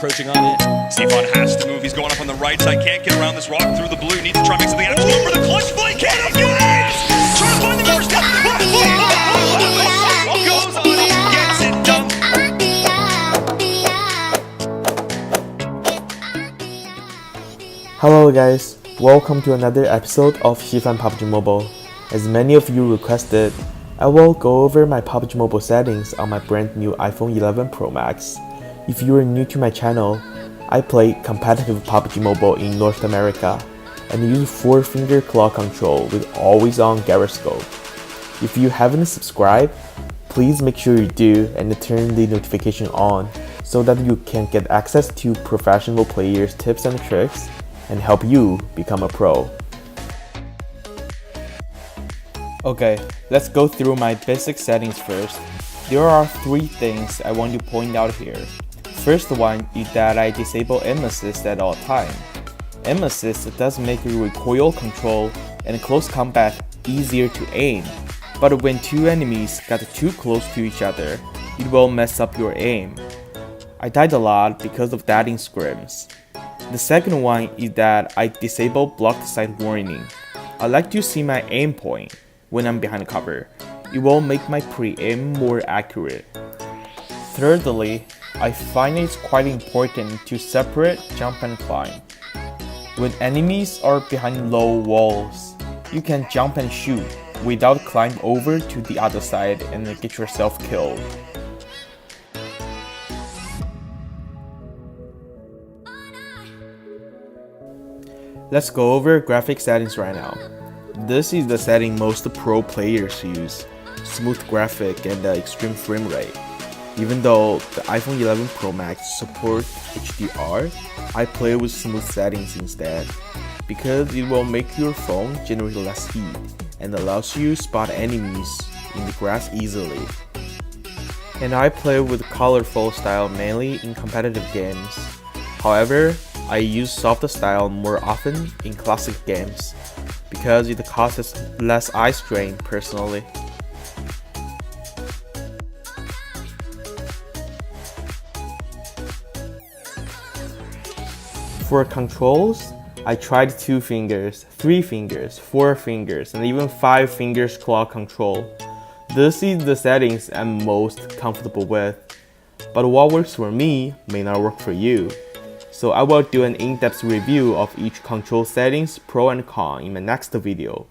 encroaching on it. Stefan has to move. He's going up on the right side. Can't get around this rock through the blue. Needs to try and make something out of it. Going for the clutch play. Can't get it! Trying to find the number step. Goes on it. Gets it done. Hello guys, welcome to another episode of Xifan PUBG Mobile. As many of you requested, I will go over my PUBG Mobile settings on my brand new iPhone 11 Pro Max. If you are new to my channel, I play competitive PUBG Mobile in North America and use 4-finger claw control with always-on gyroscope. If you haven't subscribed, please make sure you do and turn the notification on so that you can get access to professional players' tips and tricks and help you become a pro. Okay, let's go through my basic settings first. There are 3 things I want to point out here. First one is that I disable aim assist at all time. Aim assist does make recoil control and close combat easier to aim, but when 2 enemies get too close to each other, it will mess up your aim. I died a lot because of that in scrims. The second one is that I disable blocked sight warning. I like to see my aim point when I'm behind cover. It will make my pre-aim more accurate. Thirdly, I find it's quite important to separate jump and climb. When enemies are behind low walls, you can jump and shoot without climb over to the other side and get yourself killed. Let's go over graphic settings right now. This is the setting most pro players use, smooth graphic and extreme frame rate. Even though the iPhone 11 Pro Max supports HDR, I play with smooth settings instead, because it will make your phone generate less heat and allows you to spot enemies in the grass easily. And I play with colorful style mainly in competitive games. However, I use softer style more often in classic games because it causes less eye strain personally. For controls, I tried 2 fingers, 3 fingers, 4 fingers, and even 5 fingers claw control. This is the settings I'm most comfortable with, but what works for me may not work for you. So I will do an in-depth review of each control settings, pro and con, in my next video.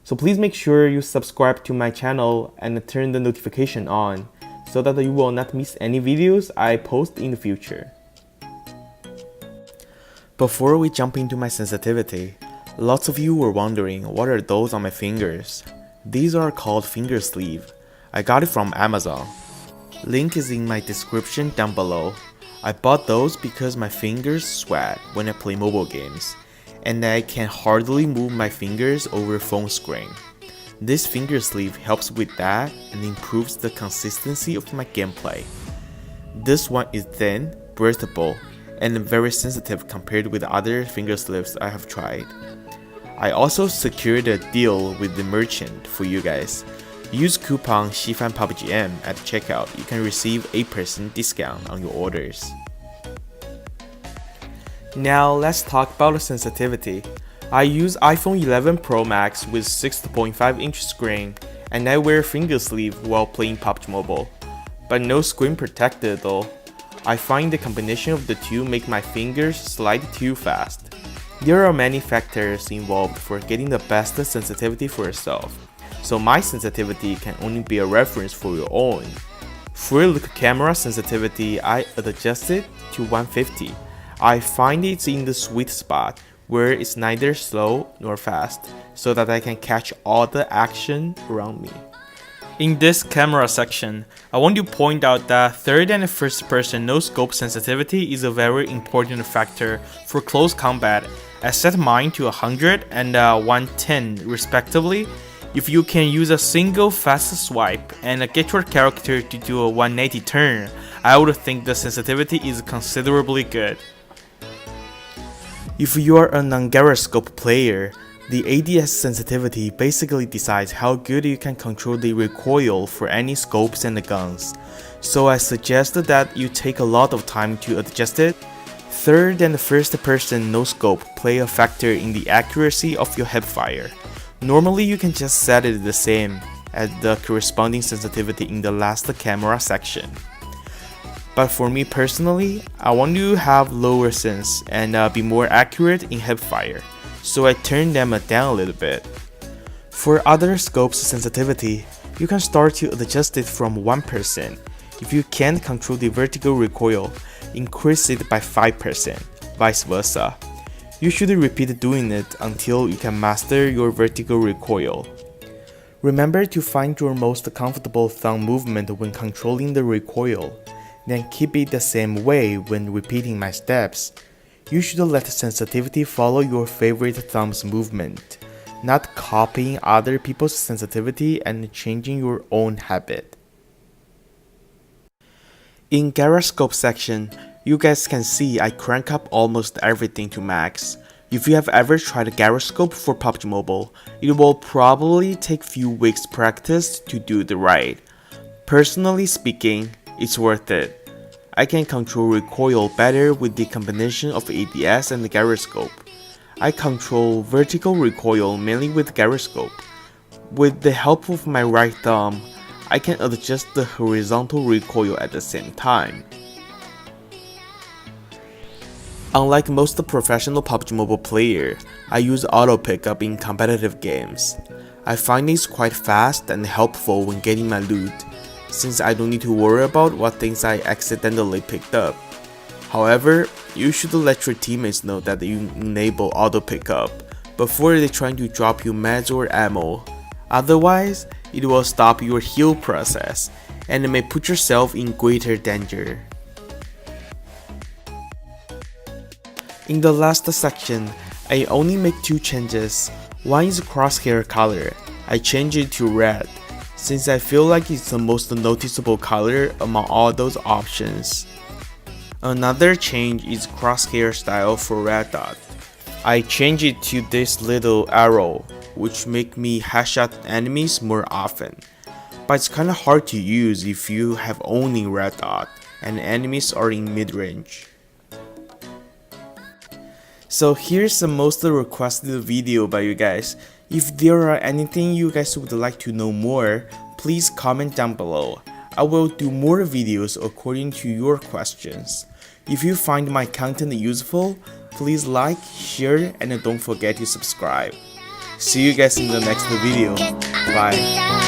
So please make sure you subscribe to my channel and turn the notification on so that you will not miss any videos I post in the future. Before we jump into my sensitivity, lots of you were wondering what are those on my fingers. These are called finger sleeve. I got it from Amazon. Link is in my description down below. I bought those because my fingers sweat when I play mobile games, and I can hardly move my fingers over phone screen. This finger sleeve helps with that and improves the consistency of my gameplay. This one is thin, breathable, and very sensitive compared with other finger sleeves I have tried. I also secured a deal with the merchant for you guys. Use coupon XifanPUBGM at checkout. You can receive 8% discount on your orders. Now let's talk about sensitivity. I use iPhone 11 Pro Max with 6.5-inch screen, and I wear finger sleeve while playing PUBG Mobile, but no screen protector though. I find the combination of the two make my fingers slide too fast. There are many factors involved for getting the best sensitivity for yourself, so my sensitivity can only be a reference for your own. For the camera sensitivity, I adjusted to 150. I find it's in the sweet spot where it's neither slow nor fast, so that I can catch all the action around me. In this camera section, I want to point out that third and first person no scope sensitivity is a very important factor for close combat. I set mine to 100 and 110 respectively. If you can use a single fast swipe and get your character to do a 180 turn, I would think the sensitivity is considerably good. If you are a non-gyroscope player, the ADS sensitivity basically decides how good you can control the recoil for any scopes and guns. so I suggested that you take a lot of time to adjust it. Third and first person no scope play a factor in the accuracy of your hipfire. Normally you can just set it the same as the corresponding sensitivity in the last camera section. But for me personally, I want to have lower sense and be more accurate in hipfire, so I turned them down a little bit. For other scopes sensitivity, you can start to adjust it from 1%. If you can't control the vertical recoil, increase it by 5%, vice versa. You should repeat doing it until you can master your vertical recoil. Remember to find your most comfortable thumb movement when controlling the recoil. Then keep it the same way when repeating my steps. You should let sensitivity follow your favorite thumb's movement, not copying other people's sensitivity and changing your own habit. In gyroscope section, you guys can see I crank up almost everything to max. If you have ever tried gyroscope for PUBG Mobile, it will probably take few weeks practice to do the right. Personally speaking, it's worth it. I can control recoil better with the combination of ADS and the gyroscope. I control vertical recoil mainly with gyroscope. With the help of my right thumb, I can adjust the horizontal recoil at the same time. Unlike most professional PUBG Mobile players, I use auto pickup in competitive games. I find it's quite fast and helpful when getting my loot, since I don't need to worry about what things I accidentally picked up. However, you should let your teammates know that you enable auto pickup before they try to drop you meds or ammo. Otherwise, it will stop your heal process and may put yourself in greater danger. In the last section, I only make two changes. One is crosshair color. I change it to red, since I feel like it's the most noticeable color among all those options. Another change is crosshair style for red dot. I change it to this little arrow, which make me headshot enemies more often. But it's kinda hard to use if you have only red dot and enemies are in mid-range. So here's the most requested video by you guys. If there are anything you guys would like to know more, please comment down below. I will do more videos according to your questions. If you find my content useful, please like, share, and don't forget to subscribe. See you guys in the next video. Bye.